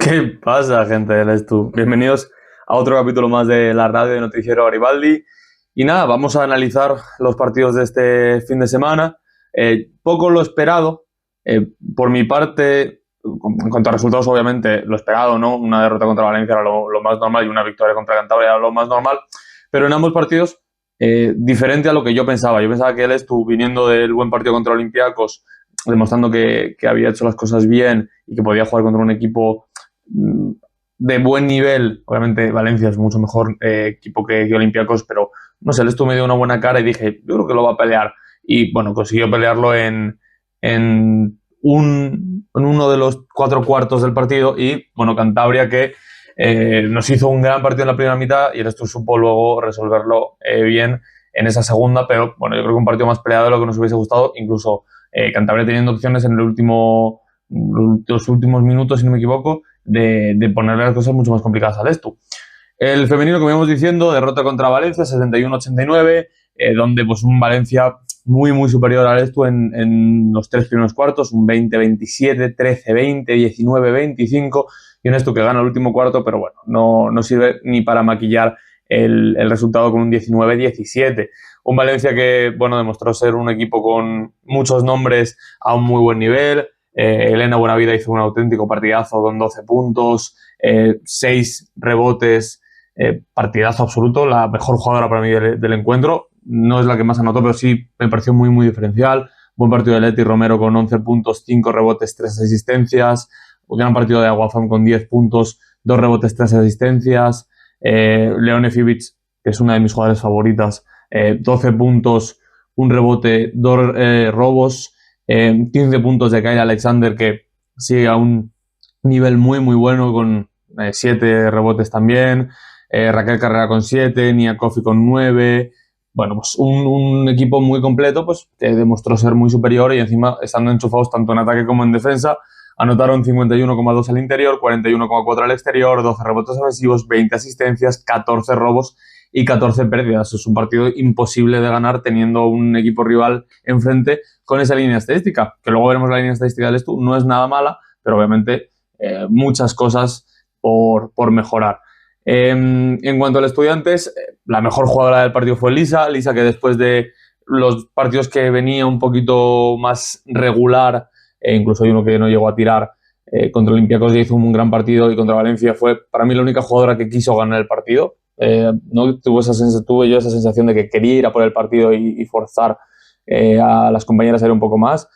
¿Qué pasa, gente del Estu? Bienvenidos a otro capítulo más de la radio de Noticiero Garibaldi. Y nada, vamos a analizar los partidos de este fin de semana. Poco lo esperado. Por mi parte, en cuanto a resultados, obviamente, lo esperado, ¿no? Una derrota contra Valencia era lo más normal y una victoria contra Cantabria era lo más normal. Pero en ambos partidos, diferente a lo que yo pensaba. Yo pensaba que el Estu, viniendo del buen partido contra Olympiacos, demostrando que había hecho las cosas bien y que podía jugar contra un equipo de buen nivel. Obviamente Valencia es mucho mejor equipo que Olympiacos, pero no sé, el Estu me dio una buena cara y dije, yo creo que lo va a pelear. Y bueno, consiguió pelearlo en uno de los 4 cuartos del partido. Y bueno, Cantabria, que nos hizo un gran partido en la primera mitad y el Estu supo luego resolverlo bien en esa segunda, pero bueno, yo creo que un partido más peleado de lo que nos hubiese gustado, incluso Cantabria teniendo opciones en los últimos minutos, si no me equivoco, de ponerle las cosas mucho más complicadas al Estu. El femenino, como íbamos diciendo, derrota contra Valencia, 71-89, donde pues un Valencia muy, muy superior al Estu en los 3 primeros cuartos, un 20-27, 13-20, 19-25, y un Estu que gana el último cuarto, pero bueno, no sirve ni para maquillar el resultado con un 19-17. Un Valencia que, bueno, demostró ser un equipo con muchos nombres a un muy buen nivel. Elena Buenavida hizo un auténtico partidazo con 12 puntos, 6 rebotes, partidazo absoluto, la mejor jugadora para mí del encuentro. No es la que más anotó, pero sí me pareció muy, muy diferencial. Buen partido de Leti Romero con 11 puntos, 5 rebotes, 3 asistencias. Un gran partido de Aguafam con 10 puntos, 2 rebotes, 3 asistencias. Leone Fibic, que es una de mis jugadoras favoritas, 12 puntos, un rebote, 2 robos. 15 puntos de Kyle Alexander, que sigue a un nivel muy, muy bueno, con 7 rebotes también. Raquel Carrera con 7, Nia Kofi con 9. Bueno, pues un equipo muy completo, pues que demostró ser muy superior y encima estando enchufados tanto en ataque como en defensa. Anotaron 51,2 al interior, 41,4 al exterior, 12 rebotes ofensivos, 20 asistencias, 14 robos y 14 pérdidas. Es un partido imposible de ganar teniendo un equipo rival enfrente con esa línea estadística, que luego veremos la línea estadística del Estu. No es nada mala, pero obviamente muchas cosas por mejorar. En cuanto al Estudiantes, la mejor jugadora del partido fue Lisa, que después de los partidos que venía un poquito más regular, incluso hay uno que no llegó a tirar, contra Olympiacos ya hizo un gran partido, y contra Valencia fue para mí la única jugadora que quiso ganar el partido. No tuve yo esa sensación de que quería ir a por el partido y forzar a las compañeras a ir un poco más.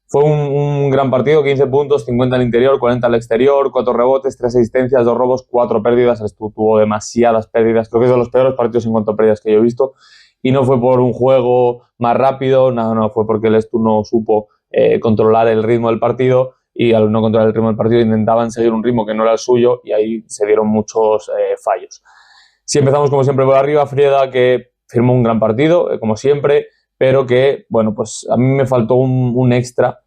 Fue un gran partido, 15 puntos, 50 al interior, 40 al exterior, 4 rebotes, 3 asistencias, 2 robos, 4 pérdidas. Tuvo demasiadas pérdidas, creo que es de los peores partidos en cuanto a pérdidas que yo he visto, y no fue por un juego más rápido, no, fue porque el Estu no supo controlar el ritmo del partido, y al no controlar el ritmo del partido intentaban seguir un ritmo que no era el suyo, y ahí se dieron muchos fallos. Si empezamos como siempre por arriba, Frieda, que firmó un gran partido, como siempre, pero que, bueno, pues a mí me faltó un extra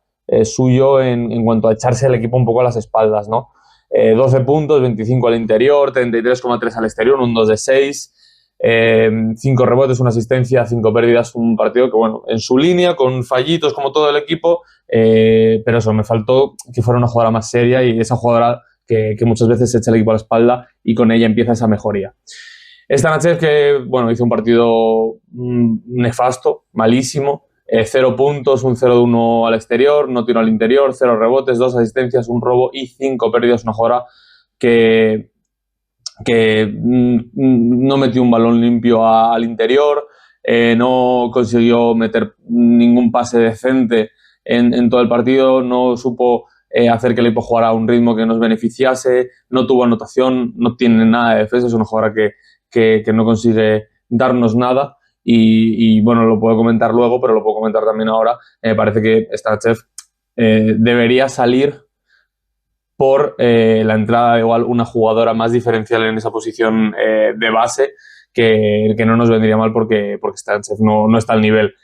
suyo en cuanto a echarse el equipo un poco a las espaldas, ¿no? 12 puntos, 25 al interior, 33,3 al exterior, un 2 de 6, 5 rebotes, una asistencia, 5 pérdidas, un partido que, bueno, en su línea, con fallitos como todo el equipo, pero eso, me faltó que fuera una jugadora más seria y esa jugadora que muchas veces se echa el equipo a la espalda y con ella empieza esa mejoría. Stanachev, que bueno, hizo un partido nefasto, malísimo, 0 puntos, un 0 de 1 al exterior, no tiró al interior, 0 rebotes, 2 asistencias, un robo y 5 pérdidas. Una jugadora que no metió un balón limpio al interior, no consiguió meter ningún pase decente en todo el partido, no supo hacer que el equipo jugara a un ritmo que nos beneficiase, no tuvo anotación, no tiene nada de defensa, es una jugadora que no consigue darnos nada y bueno, lo puedo comentar luego, pero lo puedo comentar también ahora. Me parece que Stanachev debería salir por la entrada de igual una jugadora más diferencial en esa posición de base, que no nos vendría mal porque Stanachev no está al nivel.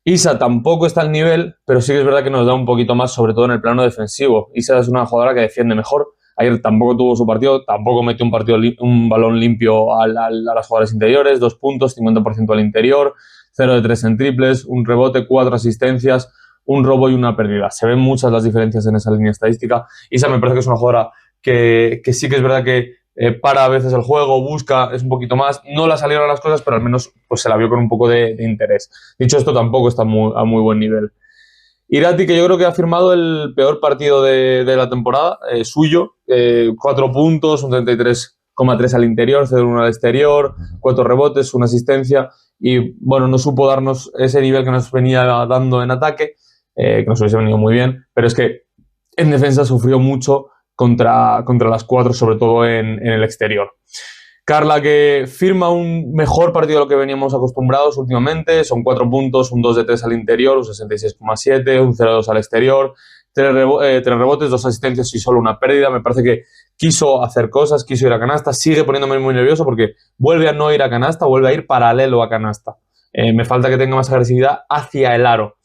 Isa tampoco está al nivel, pero sí que es verdad que nos da un poquito más, sobre todo en el plano defensivo. Isa es una jugadora que defiende mejor. Ayer tampoco tuvo su partido, tampoco metió un balón limpio a las jugadoras interiores, 2 puntos, 50% al interior, 0 de 3 en triples, un rebote, 4 asistencias, un robo y una pérdida. Se ven muchas las diferencias en esa línea estadística. Isa me parece que es una jugadora que sí que es verdad que para a veces el juego, busca, es un poquito más. No le salieron las cosas, pero al menos pues, se la vio con un poco de interés. Dicho esto, tampoco está a muy buen nivel. Irati, que yo creo que ha firmado el peor partido de la temporada, suyo. 4 puntos, un 33,3 al interior, 0,1 al exterior, 4 rebotes, una asistencia. Y bueno, no supo darnos ese nivel que nos venía dando en ataque, que nos hubiese venido muy bien. Pero es que en defensa sufrió mucho contra las 4, sobre todo en el exterior. Carla, que firma un mejor partido de lo que veníamos acostumbrados últimamente. Son 4 puntos, un 2 de 3 al interior, un 66,7, un 0,2 al exterior, 3 rebotes, 2 asistencias y solo una pérdida. Me parece que quiso hacer cosas, quiso ir a canasta. Sigue poniéndome muy nervioso porque vuelve a no ir a canasta, vuelve a ir paralelo a canasta. Me falta que tenga más agresividad hacia el aro.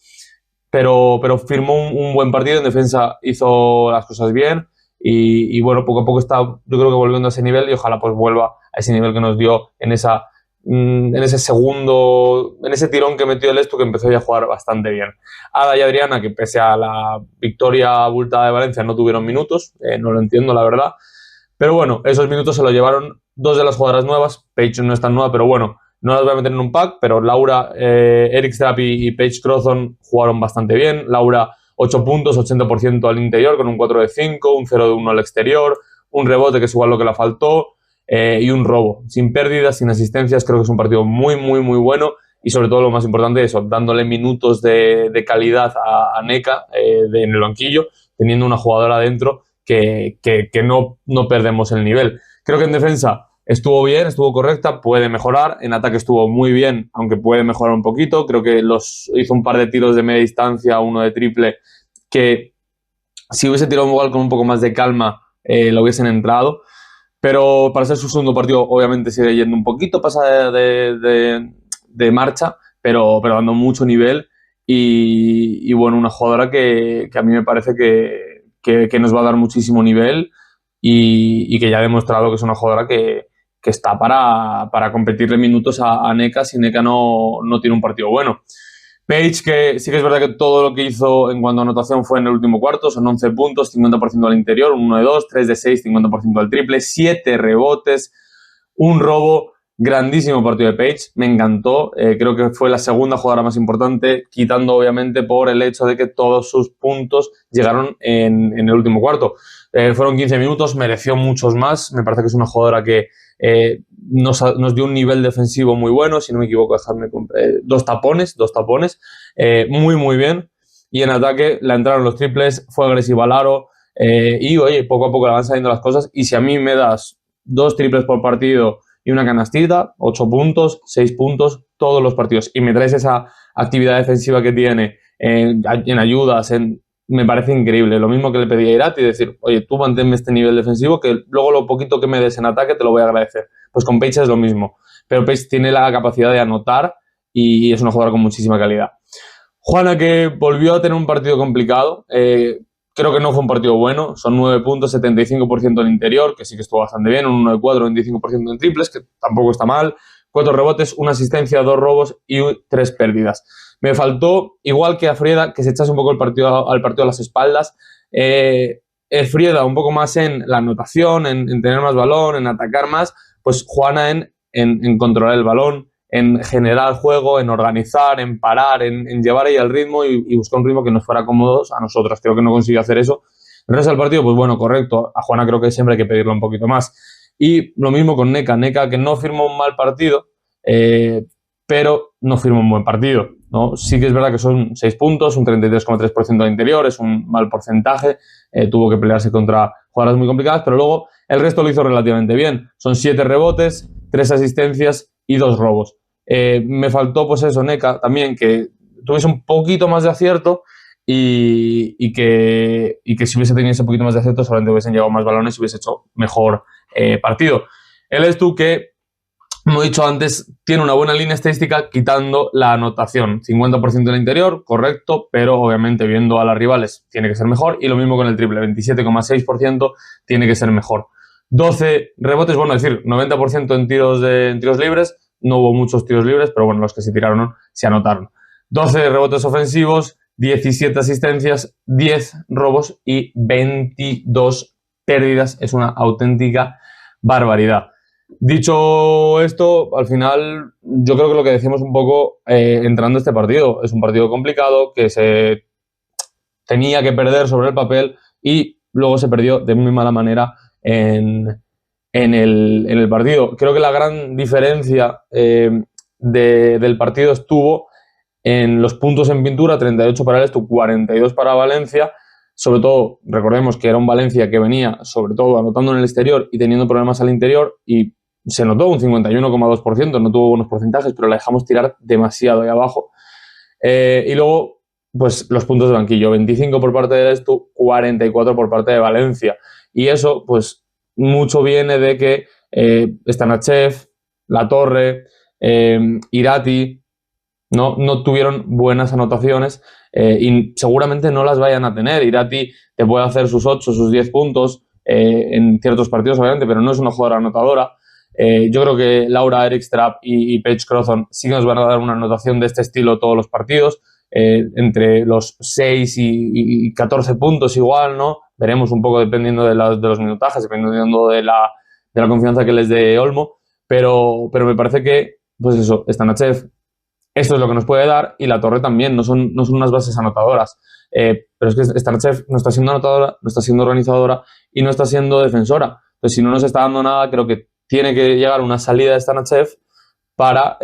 Pero firmó un buen partido. En defensa hizo las cosas bien. Y bueno, poco a poco está, yo creo que volviendo a ese nivel, y ojalá pues vuelva a ese nivel que nos dio en ese tirón que metió el Estu, que empezó ya a jugar bastante bien. Ada y Adriana, que pese a la victoria abultada de Valencia no tuvieron minutos, no lo entiendo la verdad, pero bueno, esos minutos se los llevaron 2 de las jugadoras nuevas. Paige no es tan nueva, pero bueno, no las voy a meter en un pack, pero Laura, Eric Strapp y Paige Crowthorne jugaron bastante bien. Laura 8 puntos, 80% al interior, con un 4 de 5, un 0 de 1 al exterior, un rebote, que es igual lo que le faltó, y un robo. Sin pérdidas, sin asistencias, creo que es un partido muy bueno, y sobre todo lo más importante es eso, dándole minutos de calidad a Nneka en el banquillo, teniendo una jugadora dentro que no perdemos el nivel. Creo que en defensa estuvo bien, estuvo correcta, puede mejorar. En ataque estuvo muy bien, aunque puede mejorar un poquito. Creo que hizo un par de tiros de media distancia, uno de triple, que si hubiese tirado igual con un poco más de calma, lo hubiesen entrado. Pero para ser su segundo partido, obviamente sigue yendo un poquito pasada de marcha, pero dando mucho nivel. Y bueno, una jugadora que a mí me parece que nos va a dar muchísimo nivel y que ya ha demostrado que es una jugadora que está para competirle minutos a Nneka si Nneka no tiene un partido bueno. Paige, que sí que es verdad que todo lo que hizo en cuanto a anotación fue en el último cuarto, son 11 puntos, 50% al interior, 1 de 2, 3 de 6, 50% al triple, 7 rebotes, un robo. Grandísimo partido de Paige, me encantó. Creo que fue la segunda jugadora más importante, quitando obviamente por el hecho de que todos sus puntos llegaron en el último cuarto. Fueron 15 minutos, mereció muchos más. Me parece que es una jugadora que nos dio un nivel defensivo muy bueno, si no me equivoco, dejarme dos tapones, muy bien. Y en ataque le entraron los triples, fue agresiva al aro, y oye, poco a poco le van saliendo las cosas. Y si a mí me das 2 triples por partido y una canastita, 8 puntos, 6 puntos, todos los partidos, y me traes esa actividad defensiva que tiene en ayudas, me parece increíble. Lo mismo que le pedí a Irati, decir, oye, tú manténme este nivel defensivo, que luego lo poquito que me des en ataque te lo voy a agradecer. Pues con Paige es lo mismo, pero Paige tiene la capacidad de anotar y es una jugadora con muchísima calidad. Juana, que volvió a tener un partido complicado, creo que no fue un partido bueno, son 9 puntos, 75% en interior, que sí que estuvo bastante bien, un 1 de 4, 25% en triples, que tampoco está mal, 4 rebotes, una asistencia, 2 robos y 3 pérdidas. Me faltó, igual que a Frieda, que se echase un poco al partido a las espaldas. Frieda un poco más en la anotación, en tener más balón, en atacar más, pues Juana en controlar el balón, en generar juego, en organizar, en parar, en llevar ahí el ritmo y buscar un ritmo que nos fuera cómodos a nosotras. Creo que no consiguió hacer eso. El resto del partido, pues bueno, correcto. A Juana creo que siempre hay que pedirle un poquito más. Y lo mismo con Nneka, que no firmó un mal partido, pero no firmó un buen partido, ¿no? Sí que es verdad que son 6 puntos, un 33,3% al interior, es un mal porcentaje, tuvo que pelearse contra jugadoras muy complicadas, pero luego el resto lo hizo relativamente bien. Son 7 rebotes, 3 asistencias y 2 robos. Me faltó, pues eso, Nneka también, que tuviese un poquito más de acierto y que si hubiese tenido ese poquito más de acierto, solamente hubiesen llegado más balones y hubiese hecho mejor partido. El Estu, que, como he dicho antes, tiene una buena línea estadística quitando la anotación. 50% en el interior, correcto, pero obviamente viendo a las rivales tiene que ser mejor. Y lo mismo con el triple, 27,6% tiene que ser mejor. 12 rebotes, bueno, es decir, 90% en tiros libres. No hubo muchos tiros libres, pero bueno, los que se tiraron se anotaron. 12 rebotes ofensivos, 17 asistencias, 10 robos y 22 pérdidas es una auténtica barbaridad. Dicho esto, al final yo creo que lo que decimos un poco entrando a este partido, es un partido complicado que se tenía que perder sobre el papel y luego se perdió de muy mala manera en el partido. Creo que la gran diferencia del partido estuvo en los puntos en pintura, 38 para el Estu, 42 para Valencia. Sobre todo, recordemos que era un Valencia que venía, sobre todo, anotando en el exterior y teniendo problemas al interior, y se notó un 51,2%, no tuvo buenos porcentajes, pero la dejamos tirar demasiado ahí abajo. Y luego, pues los puntos de banquillo, 25 por parte del Estu, 44 por parte de Valencia. Y eso, pues, mucho viene de que Stanachev, Latorre, Irati no tuvieron buenas anotaciones y seguramente no las vayan a tener. Irati te puede hacer sus 8, sus 10 puntos en ciertos partidos, obviamente, pero no es una jugadora anotadora. Yo creo que Laura Erikstrap y Paige Crowthorne sí que nos van a dar una anotación de este estilo todos los partidos, entre los 6 y 14 puntos igual, ¿no? Veremos un poco dependiendo de los minutajes, dependiendo de la confianza que les dé Olmo, pero me parece que, pues eso, Stanachev, esto es lo que nos puede dar, y Latorre también, no son unas bases anotadoras. Pero es que Stanachev no está siendo anotadora, no está siendo organizadora y no está siendo defensora. Entonces, si no nos está dando nada, creo que tiene que llegar una salida de Stanachev para,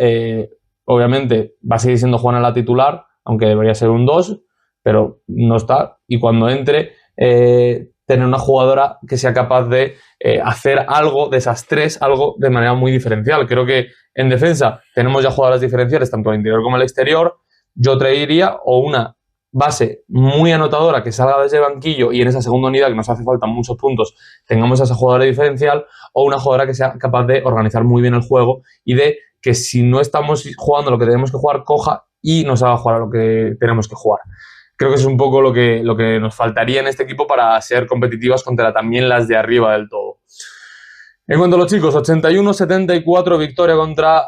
obviamente, va a seguir siendo Juana la titular, aunque debería ser un 2, pero no está. Y cuando entre, tener una jugadora que sea capaz de hacer algo de esas tres, algo de manera muy diferencial. Creo que en defensa tenemos ya jugadoras diferenciales, tanto al interior como al exterior. Yo traería o una base muy anotadora que salga desde el banquillo y en esa segunda unidad, que nos hace falta muchos puntos, tengamos a esa jugadora diferencial, o una jugadora que sea capaz de organizar muy bien el juego y de que si no estamos jugando lo que tenemos que jugar, coja y nos haga jugar a lo que tenemos que jugar. Creo que es un poco lo que nos faltaría en este equipo para ser competitivas contra también las de arriba del todo. En cuanto a los chicos, 81-74 victoria contra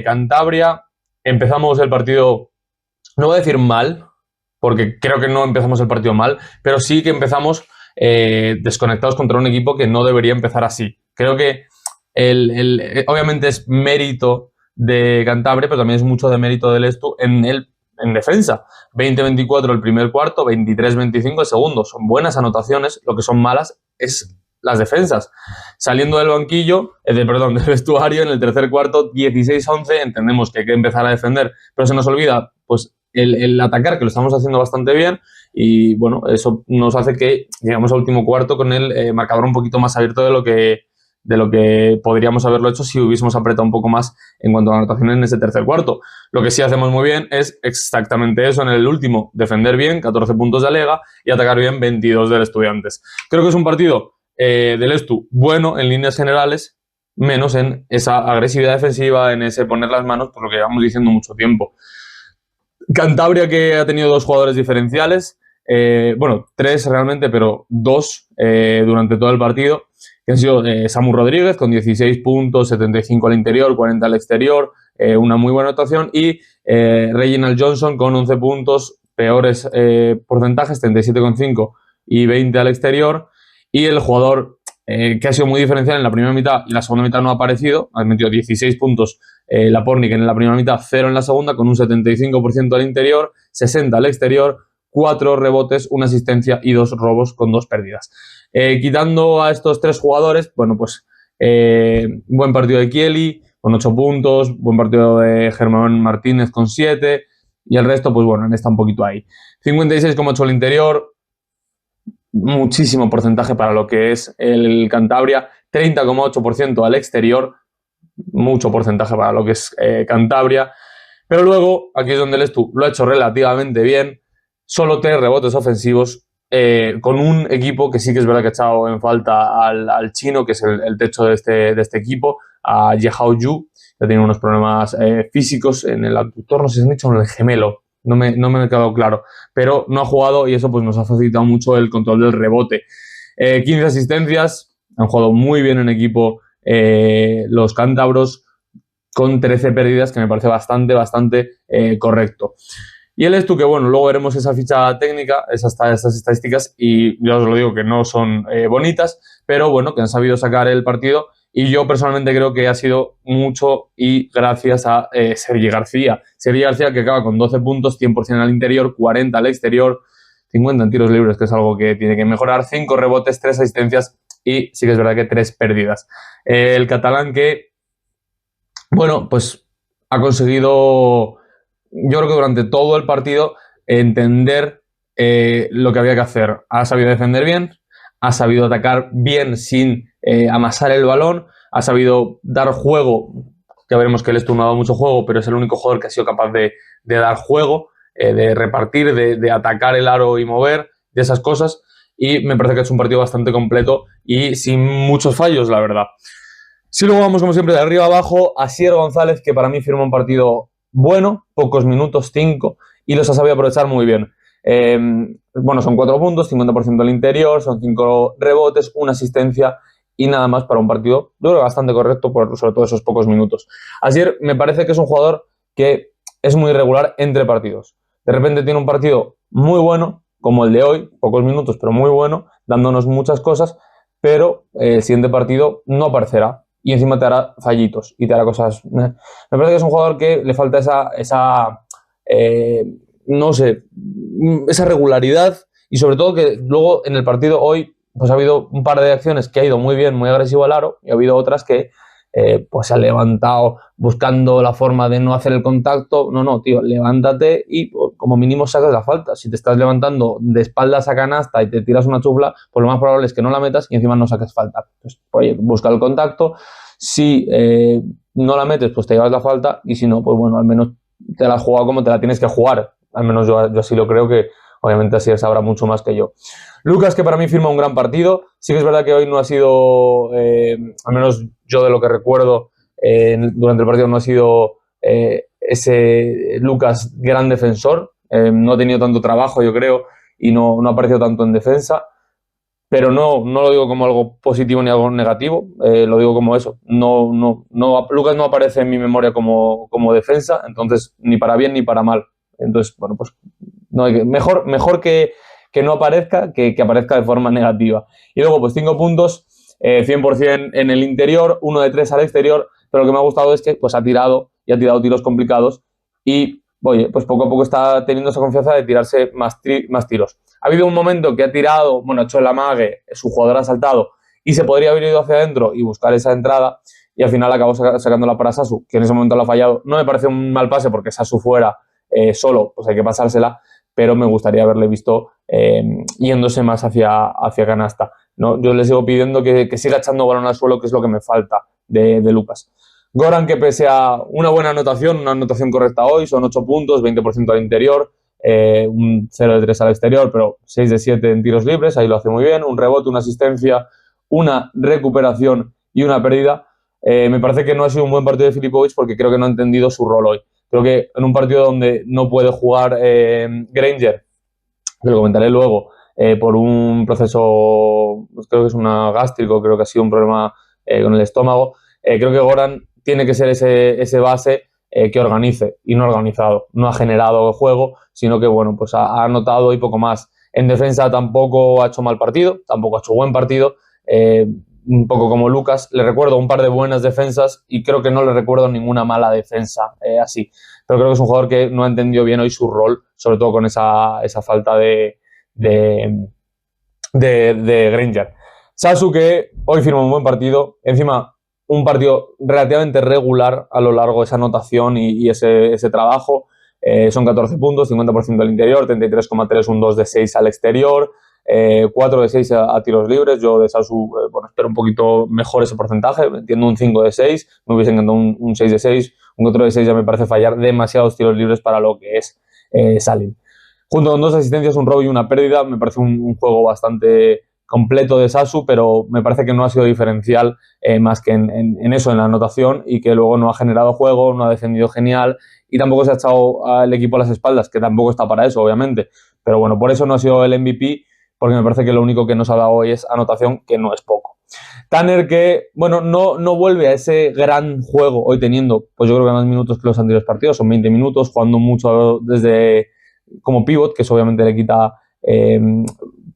Cantabria. Empezamos el partido, no voy a decir mal, porque creo que no empezamos el partido mal, pero sí que empezamos desconectados contra un equipo que no debería empezar así. Creo que obviamente es mérito de Cantabria, pero también es mucho de mérito del Estu en defensa. 20-24 el primer cuarto, 23-25 el segundo. Son buenas anotaciones, lo que son malas es las defensas. Saliendo del banquillo, del vestuario, en el tercer cuarto, 16-11, entendemos que hay que empezar a defender, pero se nos olvida pues el atacar, que lo estamos haciendo bastante bien, y bueno, eso nos hace que llegamos al último cuarto con el marcador un poquito más abierto de lo que podríamos haberlo hecho si hubiésemos apretado un poco más en cuanto a anotaciones en ese tercer cuarto. Lo que sí hacemos muy bien es exactamente eso en el último, defender bien, 14 puntos de Alega, y atacar bien, 22 del Estudiantes. Creo que es un partido del Estu bueno en líneas generales, menos en esa agresividad defensiva, en ese poner las manos, por lo que llevamos diciendo mucho tiempo. Cantabria, que ha tenido dos jugadores diferenciales, bueno, tres realmente, pero dos durante todo el partido, que han sido Samu Rodríguez con 16 puntos, 75 al interior, 40 al exterior, una muy buena actuación, y Reginald Johnson con 11 puntos, peores porcentajes, 37,5 y 20 al exterior, y el jugador que ha sido muy diferencial en la primera mitad y la segunda mitad no ha aparecido, ha metido 16 puntos Lapornik en la primera mitad, 0 en la segunda, con un 75% al interior, 60 al exterior, 4 rebotes, 1 asistencia y 2 robos con 2 pérdidas. Quitando a estos tres jugadores, bueno, pues buen partido de Kieli con 8 puntos, buen partido de Germán Martínez con 7, y el resto, pues bueno, está un poquito ahí. 56,8 al interior, muchísimo porcentaje para lo que es el Cantabria, 30,8% al exterior, mucho porcentaje para lo que es Cantabria, pero luego, aquí es donde el Estu lo ha hecho relativamente bien, solo 3 rebotes ofensivos, con un equipo que sí que es verdad que ha echado en falta al chino, que es el techo de este equipo, a Yehao Yu, que tiene unos problemas físicos en el abductor, no sé si han dicho en el gemelo, no me ha quedado claro, pero no ha jugado y eso pues nos ha facilitado mucho el control del rebote. 15 asistencias, han jugado muy bien en equipo los cántabros, con 13 pérdidas, que me parece bastante correcto. Y el Estu, que bueno, luego veremos esa ficha técnica, esas estadísticas, y ya os lo digo que no son bonitas, pero bueno, que han sabido sacar el partido. Y yo personalmente creo que ha sido mucho y gracias a Sergi García. Sergi García, que acaba con 12 puntos, 100% al interior, 40 al exterior, 50 en tiros libres, que es algo que tiene que mejorar, 5 rebotes, 3 asistencias y sí que es verdad que 3 pérdidas. El catalán que, bueno, pues ha conseguido, yo creo que durante todo el partido, entender lo que había que hacer. Ha sabido defender bien, ha sabido atacar bien sin amasar el balón, ha sabido dar juego. Ya veremos que el Estu no ha dado mucho juego, pero es el único jugador que ha sido capaz de dar juego, de repartir, de atacar el aro y mover, de esas cosas. Y me parece que es un partido bastante completo y sin muchos fallos, la verdad. Si luego vamos, como siempre, de arriba abajo, Asier González, que para mí firma un partido bueno, pocos minutos, 5, y los ha sabido aprovechar muy bien. Bueno, son 4 puntos, 50% al interior, son 5 rebotes, 1 asistencia y nada más para un partido, yo creo, bastante correcto, por sobre todo esos pocos minutos. Asier me parece que es un jugador que es muy irregular entre partidos. De repente tiene un partido muy bueno, como el de hoy, pocos minutos, pero muy bueno, dándonos muchas cosas, pero el siguiente partido no aparecerá y encima te hará fallitos y te hará cosas. Me parece que es un jugador que le falta no sé, esa regularidad y sobre todo que luego en el partido hoy pues ha habido un par de acciones que ha ido muy bien, muy agresivo al aro y ha habido otras que pues se ha levantado buscando la forma de no hacer el contacto. No, tío, levántate y como mínimo sacas la falta. Si te estás levantando de espaldas a canasta y te tiras una chufla, pues lo más probable es que no la metas y encima no saques falta. Entonces, oye, busca el contacto. Si no la metes, pues te llevas la falta y si no, pues bueno, al menos te la has jugado como te la tienes que jugar. Al menos yo así lo creo, que obviamente así sabrá mucho más que yo. Lucas, que para mí firma un gran partido. Sí que es verdad que hoy no ha sido, al menos yo de lo que recuerdo, durante el partido no ha sido ese Lucas gran defensor. No ha tenido tanto trabajo, yo creo, y no ha aparecido tanto en defensa. Pero no lo digo como algo positivo ni algo negativo, lo digo como eso. Lucas no aparece en mi memoria como defensa, entonces ni para bien ni para mal. Entonces, bueno, pues no hay mejor que no aparezca que aparezca de forma negativa. Y luego, pues 5 puntos, 100% en el interior, 1 de 3 al exterior, pero lo que me ha gustado es que pues ha tirado tiros complicados y, oye, pues poco a poco está teniendo esa confianza de tirarse más tiros. Ha habido un momento que ha tirado, bueno, ha hecho el amague, su jugador ha saltado y se podría haber ido hacia adentro y buscar esa entrada y al final acabó sacándola para Sasu, que en ese momento lo ha fallado. No me parece un mal pase porque Sasu fuera solo, pues hay que pasársela, pero me gustaría haberle visto yéndose más hacia canasta, ¿no? Yo le sigo pidiendo que siga echando balón al suelo, que es lo que me falta de Lucas. Goran, que pese a una buena anotación, una anotación correcta hoy, son 8 puntos, 20% al interior, un 0 de 3 al exterior, pero 6 de 7 en tiros libres, ahí lo hace muy bien, un rebote, una asistencia, una recuperación y una pérdida. Me parece que no ha sido un buen partido de Filipovic porque creo que no ha entendido su rol hoy. Creo que en un partido donde no puede jugar Granger, que lo comentaré luego, por un proceso, pues creo que es una gástrico, creo que ha sido un problema con el estómago, creo que Goran tiene que ser ese base que organice y no ha organizado, no ha generado juego, sino que bueno, pues ha anotado y poco más. En defensa tampoco ha hecho mal partido, tampoco ha hecho buen partido, un poco como Lucas. Le recuerdo un par de buenas defensas y creo que no le recuerdo ninguna mala defensa así, pero creo que es un jugador que no ha entendido bien hoy su rol, sobre todo con esa falta de Granger. Sasu, que hoy firma un buen partido, encima un partido relativamente regular a lo largo de esa anotación y ese trabajo. Son 14 puntos, 50% al interior, 33,3, un 2 de 6 al exterior, 4 de 6 a tiros libres. Yo de Sasu, bueno, espero un poquito mejor ese porcentaje, entiendo un 5 de 6, me hubiese encantado un 6 de 6, un 4 de 6 ya me parece fallar demasiados tiros libres para lo que es Salim. Junto con 2 asistencias, un robo y una pérdida, me parece un juego bastante completo de Sasu, pero me parece que no ha sido diferencial más que en eso, en la anotación, y que luego no ha generado juego, no ha defendido genial y tampoco se ha echado al equipo a las espaldas, que tampoco está para eso, obviamente. Pero bueno, por eso no ha sido el MVP, porque me parece que lo único que nos ha dado hoy es anotación, que no es poco. Tanner, que, bueno, no vuelve a ese gran juego hoy teniendo, pues yo creo que más minutos que los anteriores partidos, son 20 minutos, jugando mucho desde como pivot, que eso obviamente le quita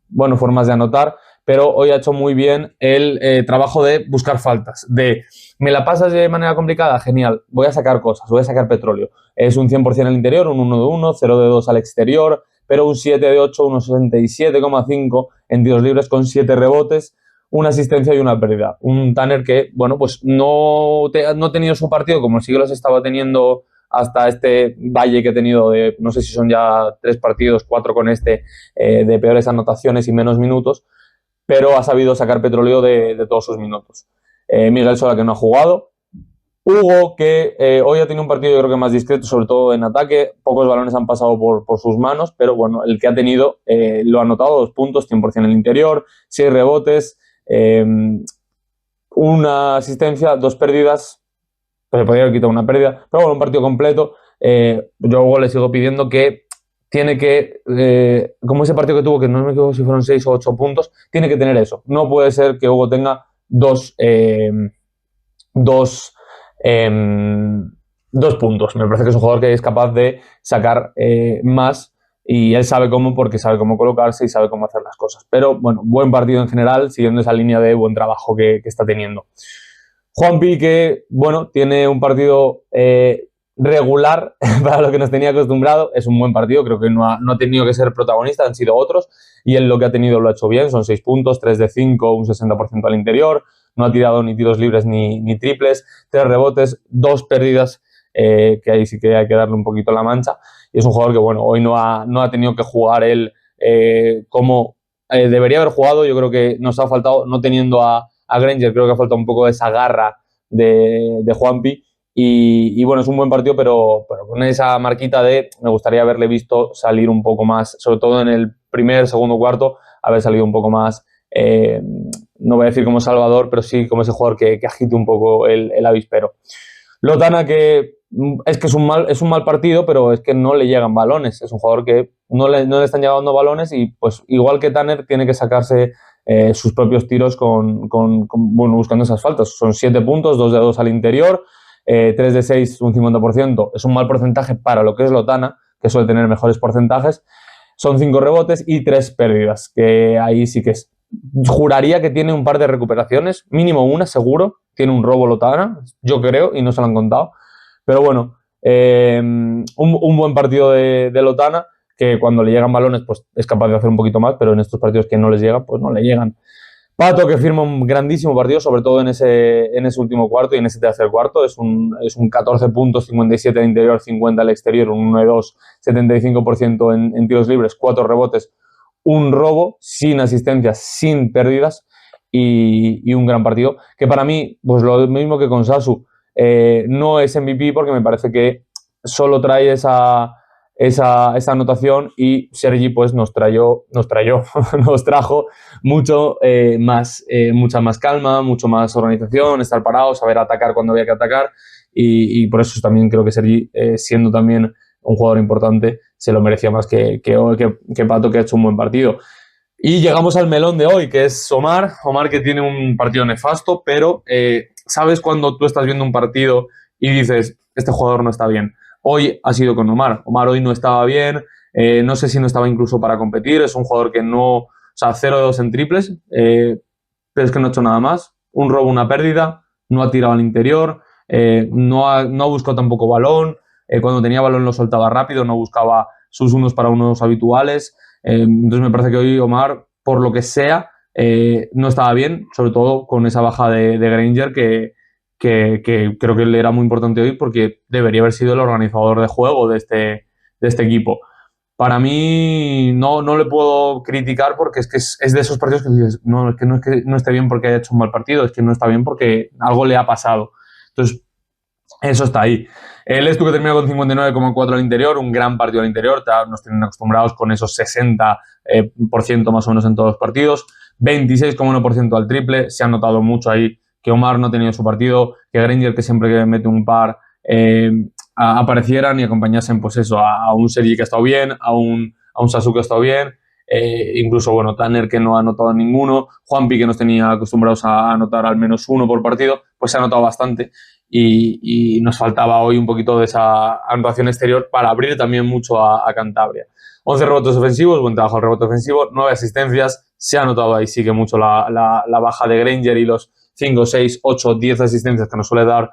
bueno, formas de anotar, pero hoy ha hecho muy bien el trabajo de buscar faltas, de me la pasas de manera complicada, genial, voy a sacar cosas, voy a sacar petróleo. Es un 100% al interior, un 1 de 1, 0 de 2 al exterior, pero un 7 de 8, unos 67,5 en tiros libres con 7 rebotes, una asistencia y una pérdida. Un Tanner que, bueno, pues no ha tenido su partido como sí que los estaba teniendo hasta este valle que he tenido de, no sé si son ya 3 partidos, 4 con este, de peores anotaciones y menos minutos, pero ha sabido sacar petróleo de todos sus minutos. Miguel Sola, que no ha jugado. Hugo, que hoy ha tenido un partido yo creo que más discreto, sobre todo en ataque. Pocos balones han pasado por sus manos, pero bueno, el que ha tenido lo ha anotado, 2 puntos, 100% en el interior, 6 rebotes, una asistencia, 2 pérdidas, pues se podría haber quitado una pérdida, pero bueno, un partido completo. Yo a Hugo le sigo pidiendo que tiene que, como ese partido que tuvo, que no me acuerdo si fueron 6 o 8 puntos, tiene que tener eso. No puede ser que Hugo tenga dos puntos. Me parece que es un jugador que es capaz de sacar más y él sabe cómo, porque sabe cómo colocarse y sabe cómo hacer las cosas. Pero bueno, buen partido en general, siguiendo esa línea de buen trabajo que está teniendo. Juanpi, que bueno, tiene un partido regular para lo que nos tenía acostumbrado. Es un buen partido, creo que no ha tenido que ser protagonista, han sido otros, y él lo que ha tenido lo ha hecho bien, son 6 puntos, 3 de 5, un 60% al interior, no ha tirado ni tiros libres ni triples, 3 rebotes, 2 pérdidas, que ahí sí que hay que darle un poquito la mancha, y es un jugador que bueno, hoy no ha tenido que jugar él como debería haber jugado. Yo creo que nos ha faltado, no teniendo a Granger, creo que ha faltado un poco de esa garra de Juanpi. Y bueno, es un buen partido, pero con esa marquita de me gustaría haberle visto salir un poco más, sobre todo en el primer, segundo, cuarto, haber salido un poco más, no voy a decir como Salvador, pero sí como ese jugador que agite un poco el avispero. Lotana, que es un mal partido, pero es que no le llegan balones. Es un jugador que no le están llegando balones y pues igual que Tanner tiene que sacarse sus propios tiros bueno, buscando esas faltas. Son 7 puntos, 2 de 2 al interior, 3 de 6, un 50%. Es un mal porcentaje para lo que es Lotana, que suele tener mejores porcentajes. Son 5 rebotes y 3 pérdidas, que ahí sí que es. Juraría que tiene un par de recuperaciones, mínimo una seguro. Tiene un robo Lotana, yo creo, y no se lo han contado. Pero bueno, un buen partido de Lotana, que cuando le llegan balones pues es capaz de hacer un poquito más, pero en estos partidos que no les llegan, pues no le llegan. Pato, que firma un grandísimo partido, sobre todo en ese último cuarto y en ese tercer cuarto. Es un 14 puntos, 57 al interior, 50 al exterior, un 1-2, 75% en tiros libres, 4 rebotes, un robo, sin asistencias, sin pérdidas y un gran partido. Que para mí, pues lo mismo que con Sasu, no es MVP porque me parece que solo trae esa anotación, y Sergi pues nos trajo mucho mucha más calma, mucho más organización, estar parado, saber atacar cuando había que atacar, y por eso también creo que Sergi, siendo también un jugador importante, se lo merecía más que Pato, que ha hecho un buen partido. Y llegamos al melón de hoy, que es Omar, que tiene un partido nefasto, pero ¿sabes cuando tú estás viendo un partido y dices, este jugador no está bien? Hoy ha sido con Omar. Omar hoy no estaba bien, no sé si no estaba incluso para competir, es un jugador que no, o sea, 0 de 2 en triples, pero es que no ha hecho nada más, un robo, una pérdida, no ha tirado al interior, no ha buscado tampoco balón, cuando tenía balón lo soltaba rápido, no buscaba sus unos para unos habituales, entonces me parece que hoy Omar, por lo que sea, no estaba bien, sobre todo con esa baja de Granger que creo que le era muy importante hoy porque debería haber sido el organizador de juego de este equipo. Para mí no le puedo criticar porque es que es de esos partidos que dices, no, es que no esté bien porque haya hecho un mal partido, es que no está bien porque algo le ha pasado. Entonces, eso está ahí. El Estu, que termina con 59,4 al interior, un gran partido al interior, nos tienen acostumbrados con esos 60% más o menos en todos los partidos, 26,1% al triple, se ha notado mucho ahí que Omar no ha tenido su partido, que Granger, que siempre que mete un par, aparecieran y acompañasen pues eso, a un Sergi que ha estado bien, a un Sasu que ha estado bien, incluso bueno, Tanner, que no ha anotado ninguno, Juanpi, que nos tenía acostumbrados a anotar al menos uno por partido, pues se ha anotado bastante, y nos faltaba hoy un poquito de esa anotación exterior para abrir también mucho a Cantabria. 11 rebotes ofensivos, buen trabajo el rebote ofensivo, 9 asistencias, se ha notado ahí sí que mucho la baja de Granger y los 5, 6, 8, 10 asistencias que nos suele dar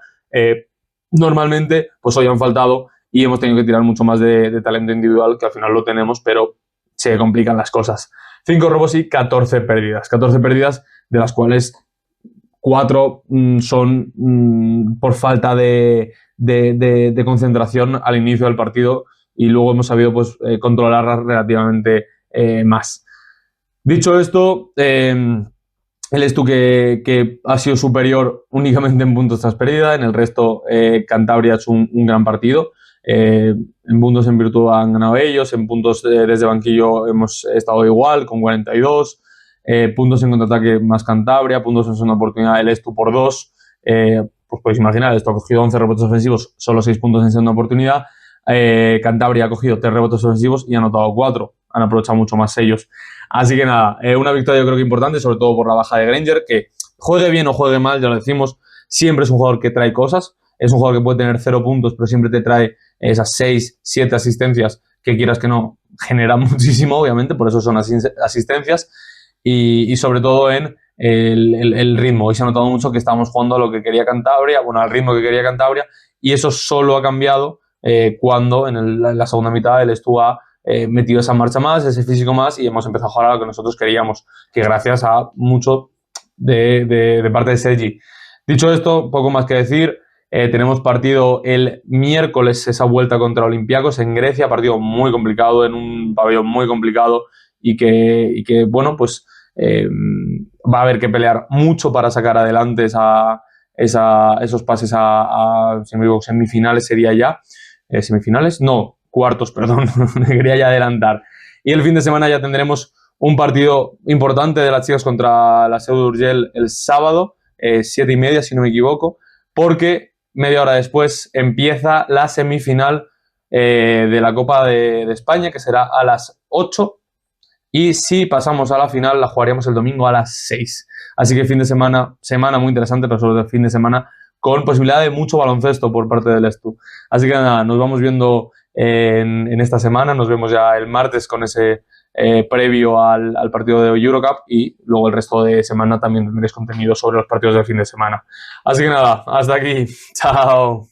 normalmente, pues hoy han faltado y hemos tenido que tirar mucho más de talento individual, que al final lo tenemos, pero se complican las cosas. 5 robos y 14 pérdidas. 14 pérdidas, de las cuales 4 son por falta de concentración al inicio del partido y luego hemos sabido pues, controlarlas relativamente más. Dicho esto, el Estu que ha sido superior únicamente en puntos tras pérdida, en el resto Cantabria ha hecho un gran partido. En puntos en virtud han ganado ellos, en puntos desde banquillo hemos estado igual, con 42, puntos en contraataque más Cantabria, puntos en segunda oportunidad el Estu por 2, pues podéis imaginar, esto ha cogido 11 rebotes ofensivos, solo 6 puntos en segunda oportunidad, Cantabria ha cogido 3 rebotes ofensivos y ha anotado 4, han aprovechado mucho más ellos. Así que nada, una victoria yo creo que importante, sobre todo por la baja de Granger, que juegue bien o juegue mal, ya lo decimos, siempre es un jugador que trae cosas, es un jugador que puede tener 0 puntos, pero siempre te trae esas 6, 7 asistencias que quieras que no, generan muchísimo, obviamente, por eso son asistencias, y sobre todo en el ritmo. Hoy se ha notado mucho que estábamos jugando a lo que quería Cantabria, bueno, al ritmo que quería Cantabria, y eso solo ha cambiado cuando en la segunda mitad el Estu ha metido esa marcha más, ese físico más, y hemos empezado a jugar a lo que nosotros queríamos, que gracias a mucho de parte de Sergi. Dicho esto, poco más que decir. Tenemos partido el miércoles, esa vuelta contra Olympiacos en Grecia, partido muy complicado, en un pabellón muy complicado y que bueno, pues va a haber que pelear mucho para sacar adelante esos pases a semifinales sería ya. ¿Semifinales? No, cuartos, perdón, me quería ya adelantar. Y el fin de semana ya tendremos un partido importante de las chicas contra la Seu d'Urgell el sábado, 7:30, si no me equivoco, porque media hora después empieza la semifinal de la Copa de España, que será a las 8. Y si pasamos a la final, la jugaríamos el domingo a las 6. Así que fin de semana muy interesante, pero sobre todo fin de semana con posibilidad de mucho baloncesto por parte del Estu. Así que nada, nos vamos viendo en esta semana. Nos vemos ya el martes con ese previo al partido de Eurocup y luego el resto de semana también tendréis contenido sobre los partidos del fin de semana. Así que nada, hasta aquí. Chao.